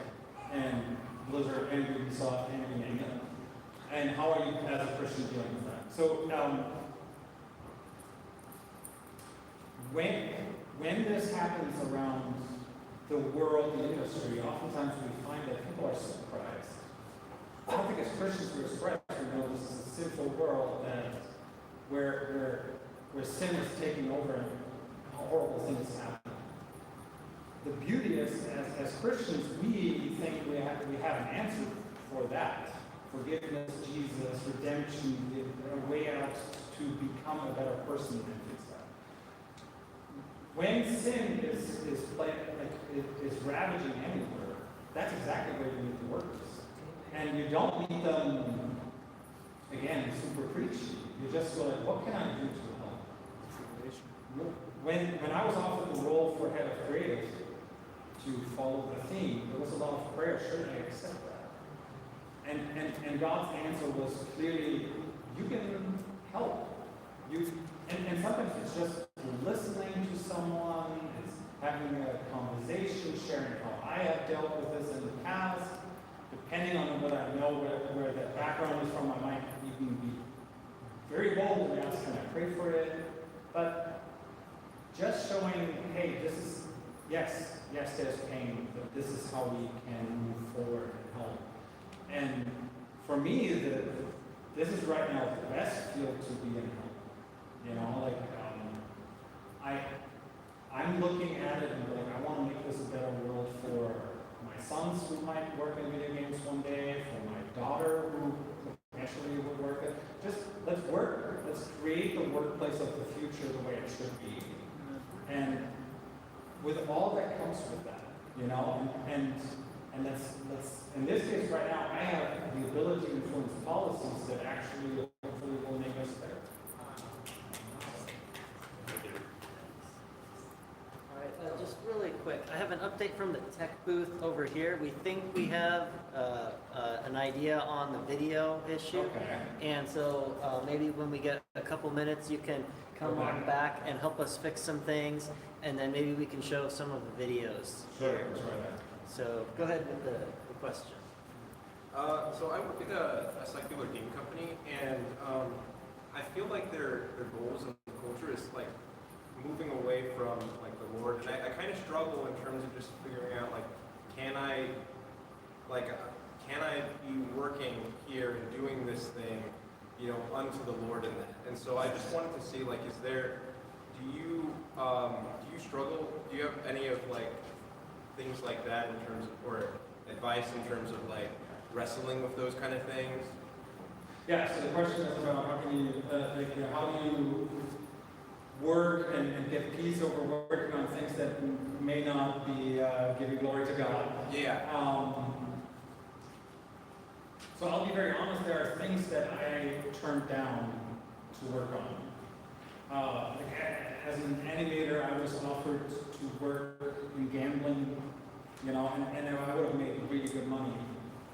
and Blizzard and Ubisoft and Lehman. And how are you as a Christian dealing with that? So when this happens around the world, the industry, oftentimes we find that people are surprised. I don't think as Christians we're surprised. We know this is a sinful world that where sin is taking over and horrible things happen. The beauty is, as Christians, we think we have an answer for that. Forgiveness, Jesus, redemption, a way out to become a better person than fix that. When sin is ravaging anywhere, that's exactly where you need the workers. And you don't need them, again, super preachy. You just go like, what can I do to help? When I was offered the role for head of creative to follow the theme, there was a lot of prayer. Sure, I accept that. And God's answer was clearly, you can help. And sometimes it's just listening to someone, it's having a conversation, sharing how I have dealt with this in the past. Depending on what I know, where the background is from, I might even be very bold and ask, can I pray for it? But just showing, hey, this is, yes, there's pain, but this is how we can move forward and help. And for me, this is right now the best field to be in help. You know, like, I'm looking at it and like, I want to make this a better world for my sons who might work in video games one day, for my daughter who potentially would work it. Just let's work. Let's create the workplace of the future the way it should be. And with all that comes with that, you know, and let's in this case right now, I have the ability to influence policies that actually hopefully will make us better. Just really quick, I have an update from the tech booth over here. We think we have an idea on the video issue. Okay. And so maybe when we get a couple minutes, you can come on back and help us fix some things, and then maybe we can show some of the videos. Sure, let's try that. So go ahead with the question. So I work at a secular game company, and I feel like their goals and culture is like moving away from like the Lord, and I kind of struggle in terms of just figuring out like, can I be working here and doing this thing, you know, unto the Lord in that? And so I just wanted to see like, do you struggle? Do you have any of like things like that in terms of, or advice in terms of like wrestling with those kind of things? Yeah. So the question is about how can you how do you work and get peace over working on things that may not be giving glory to God. Yeah. So I'll be very honest, there are things that I turned down to work on. As an animator, I was offered to work in gambling, you know, and I would have made really good money.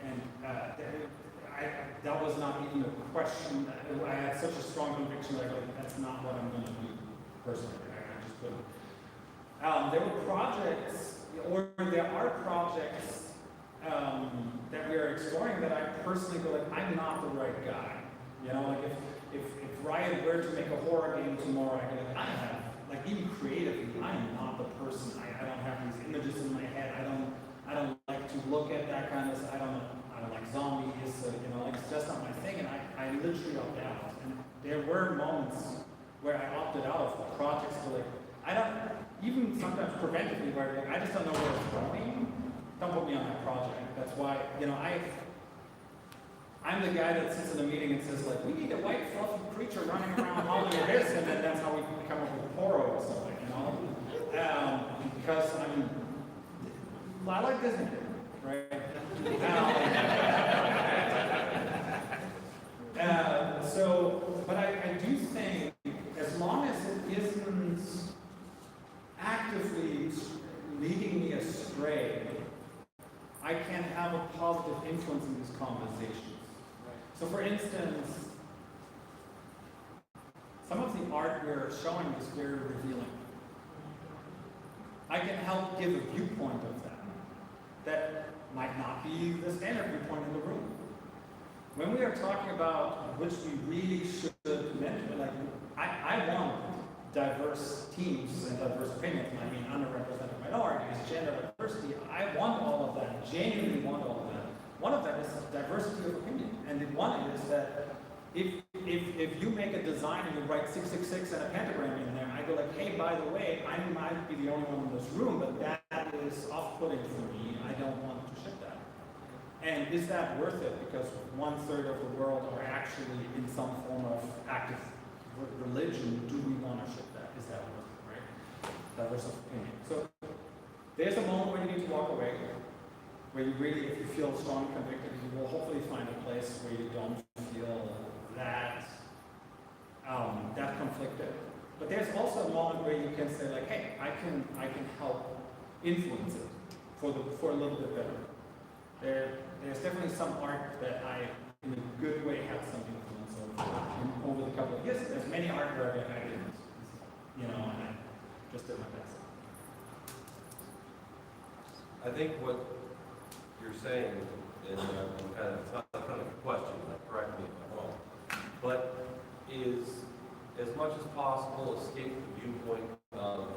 And that was not even a question. I had such a strong conviction that that's not what I'm going to do. Personally, I just couldn't. There were projects, or there are projects that we are exploring that I personally feel like I'm not the right guy. You know, like if Riot were to make a horror game tomorrow, I go like, I have like even creatively, I am not the person. I don't have these images in my head. I don't like to look at that kind of. I don't like zombies. Like it's just not my thing. And I literally opted out. And there were moments where I opted out of projects to like. I don't even sometimes preventively where like, I just don't know where it's going. Don't put me on that project. That's why I'm the guy that sits in a meeting and says like, we need a white fluffy creature running around hauling this, and then that's how we come up with Poro or something, because I like Disney, right? But I do think as long as it isn't actively leading me astray, I can have a positive influence in these conversations. So for instance, some of the art we're showing is very revealing. I can help give a viewpoint of that might not be the standard viewpoint in the room. When we are talking about which we really should mentor, like I want diverse teams and diverse opinions. I mean, underrepresented minorities, gender diversity. I want all of that. Genuinely want all of that. One of them is diversity of opinion, and the one is that if you make a design and you write 666 and a pentagram in there, I go like, hey, by the way, I might be the only one in this room, but that is off-putting for me. I don't want to ship that. And is that worth it? Because 1/3 of the world are actually in some form of active religion. Do we want to ship that? Is that worth it, right? Diverse of opinion. So there's a moment where you need to walk away, where you really, if you feel strongly convicted, you will hopefully find a place where you don't feel that conflicted. But there's also a moment where you can say like, hey, I can help influence it for a little bit better. There's definitely some art that I, in a good way, have some influence over the couple of years. There's many art where I didn't, and I just did my best. I think what you're saying, and it's not kind of a question, correct me if I'm wrong, but is as much as possible escape the viewpoint of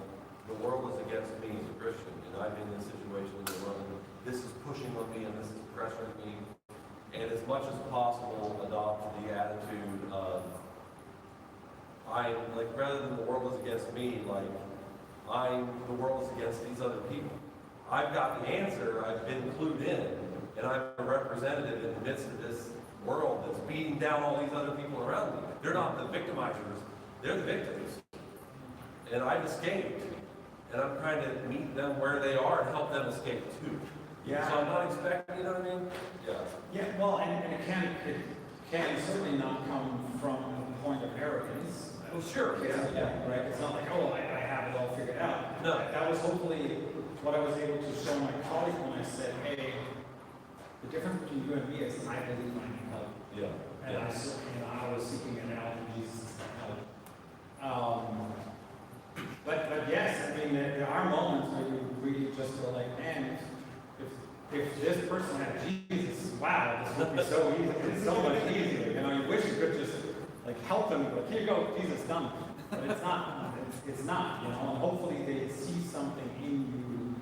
the world is against me as a Christian, and I'm in this situation in the world, and this is pushing on me and this is pressuring me, and as much as possible adopt the attitude of rather than the world is against me, the world is against these other people. I've got the answer, I've been clued in, and I'm a representative in the midst of this world that's beating down all these other people around me. They're not the victimizers, they're the victims. And I've escaped, and I'm trying to meet them where they are and help them escape too. Yeah. So I'm not expecting, you know what I mean? Yeah. Yeah, well, and it can certainly not come from a point of arrogance. Well, sure, yeah. Right? It's not like, oh, I have it all figured out. No. That was hopefully what I was able to show my colleagues when I said, hey, the difference between you and me is I believe I need help. Yeah. And I was seeking it out, and Jesus is that help. But yes, I mean, there are moments where you really just go like, man, if this person had Jesus, wow, this would be so easy. It's so much easier. You wish you could just help them. Like, here you go, Jesus, done. But it's not. It's not. And hopefully they see something in you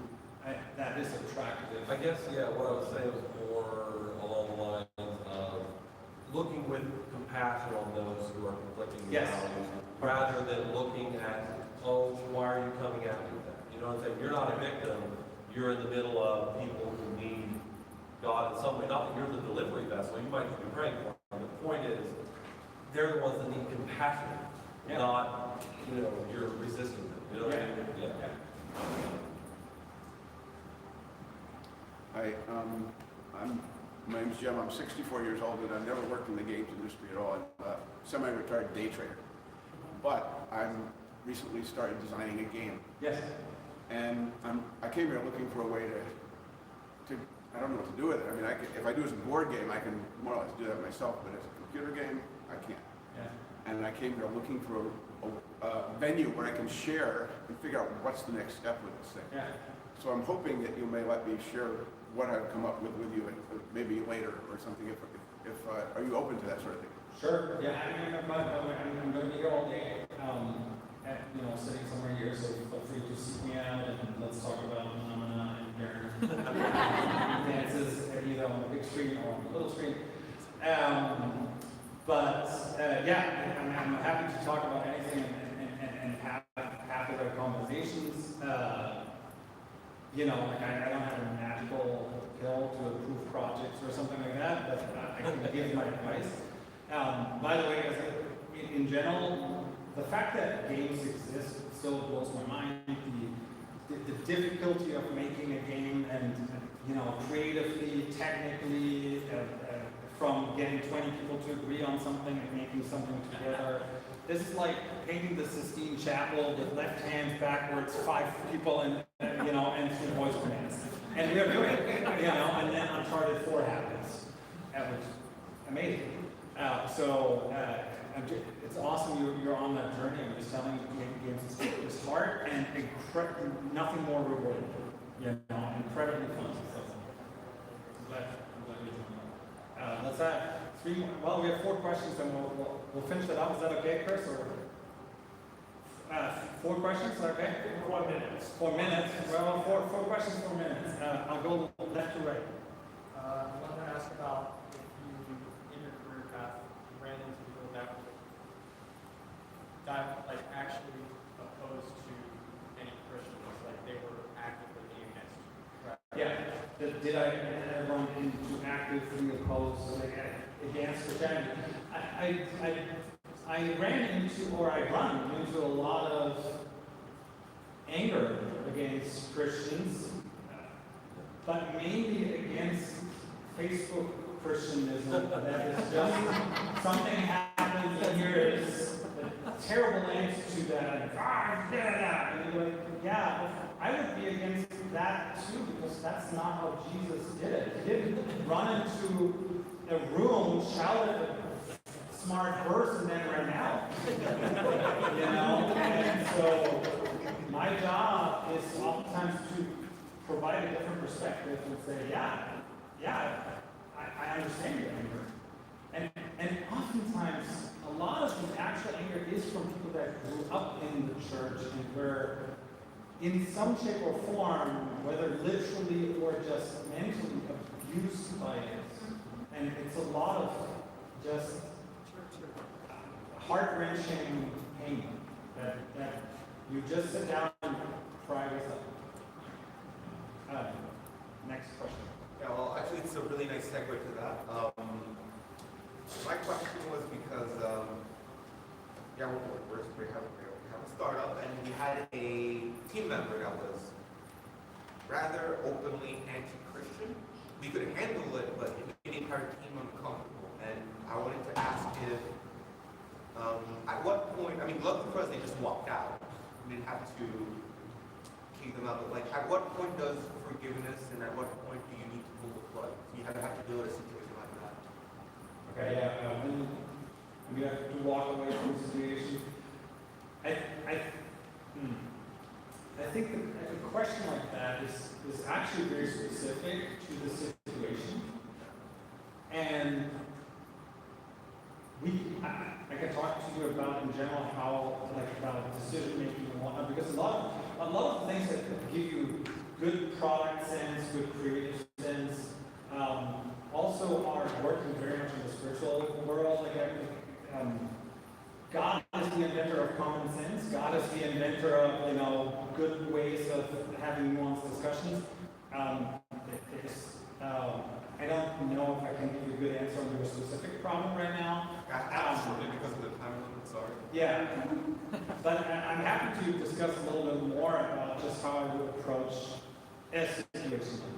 that is attractive. I guess, what I was saying was more along the lines of looking with compassion on those who are conflicting Yes. values, rather than looking at, oh, why are you coming at me with that? You know what I'm saying? You're not a victim. You're in the middle of people who need God in some way. Not that you're the delivery vessel. You might just be praying for them. But the point is, they're the ones that need compassion, not, you're resisting them. You know what I mean? Yeah. Hi, my name's Jim. I'm 64 years old, and I've never worked in the games industry at all. I'm a semi-retired day trader. But I'm recently started designing a game. Yes. And I came here looking for a way to I don't know what to do with it. I mean, if I do it as a board game, I can more or less do that myself, but as a computer game, I can't. Yeah. And I came here looking for a venue where I can share and figure out what's the next step with this thing. Yeah. So I'm hoping that you may let me share what I've come up with you, maybe later or something. Are you open to that sort of thing? Sure. Yeah. I'm going to be here all day. sitting somewhere here, so feel free to seek me out and let's talk about phenomena and their advances, either on the big screen or on the little screen. I'm happy to talk about anything and have their conversations. I don't have a magical pill to approve projects or something like that, but I can give my advice. By the way, in general, the fact that games exist still blows my mind. The difficulty of making a game and creatively, technically, from getting 20 people to agree on something and making something together. This is like painting the Sistine Chapel with left hands backwards, 5 people and through voice commands. And we're doing it, and then Uncharted 4 happens. That was amazing. It's awesome you're on that journey. I'm just telling you, making games is hard and nothing more rewarding. Incredibly fun. I'm glad you're doing that. Let's have 3 more. Well, we have 4 questions and we'll finish it up. Is that okay, Chris? Or 4 questions? Okay. 4 minutes. 4 minutes. Well, 4 questions, 4 minutes. I'll go left to right. I wanted to ask about if you, in your career path, ran into people that actually opposed to any Christians, like they were actively against you. Yeah. Did I run into actively opposed against Christianity? I ran into, or I run into a lot of anger against Christians, but mainly against Facebook Christianism. That is just something happens and here is a terrible answer to that. And you're like, yeah, I would be against that too, because that's not how Jesus did it. He didn't run into a room, shout at a smart verse, and then ran out. And so my job is oftentimes to provide a different perspective and say, I understand your anger. And oftentimes, a lot of the actual anger is from people that grew up in the church and were, in some shape or form, whether literally or just mentally, abused by it. And it's a lot of just heart-wrenching pain that you just sit down and cry yourself. Next question. Yeah, well, actually, it's a really nice segue to that. My question was because, we have a startup, and we had a team member that was rather openly anti-Christian. We could handle it, but it made the entire team uncomfortable. And I wanted to ask if, at what point, luckily for us, they just walked out. We didn't have to kick them out, but at what point does forgiveness, and at what point do you need to pull the plug? You have to deal with a situation like that. Okay, when we have to walk away from the situation. I think a question like that is actually very specific to the situation. And I can talk to you about in general how, about decision making and whatnot, because a lot of the things that give you good product sense, good creative sense, also are working very much in the spiritual world. God is the inventor of common sense. God is the inventor of good ways of having nuanced discussions. I don't know if I can give you a good answer on your specific problem right now. Absolutely, because of the time limit, sorry. Yeah, but I'm happy to discuss a little bit more about just how I would approach a situation like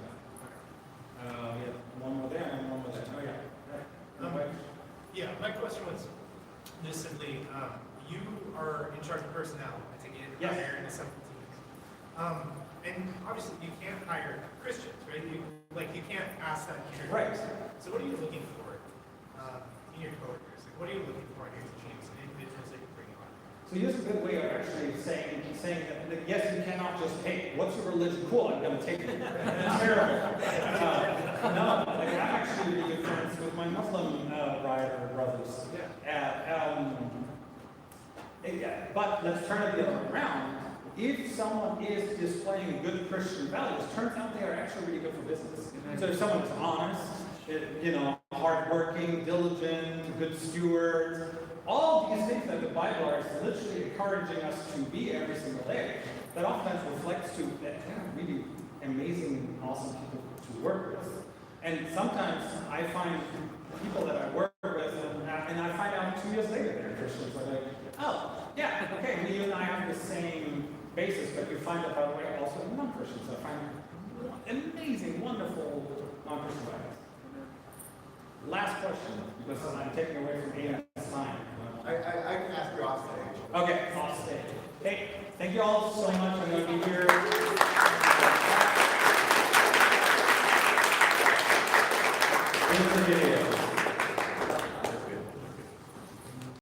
that. We have one more there and one more there. Oh yeah. Yeah, my question was just simply, you are in charge of personnel, I take it, Yes. hiring the 17 teams. And obviously you can't hire Christians, right? You can't ask that in your Right. So what are you looking for in your coworkers? What are you looking for in your teams and individuals that you bring on? So here's a good way of actually saying that yes, you cannot just, hey, what's your religion? Cool, I'm going to take it. That's terrible. No, I'm actually really good friends with my Muslim brothers. Yeah, but let's turn it the other way around. If someone is displaying good Christian values, turns out they are actually really good for business. So if someone is honest, hardworking, diligent, good steward, all these things that the Bible is literally encouraging us to be every single day, that oftentimes reflects to that really amazing, awesome people to work with. And sometimes I find people that I work with, and I find out 2 years later they're Christians. I'm like, oh, yeah, okay, you and I have the same basis, but you find that, by the way, also non-Christians. I find amazing, wonderful non-Christian values. Last question, because I'm taking away from Aiden's time. I can ask you off stage. Okay, off stage. Hey, thank you all so much. I'm going to be here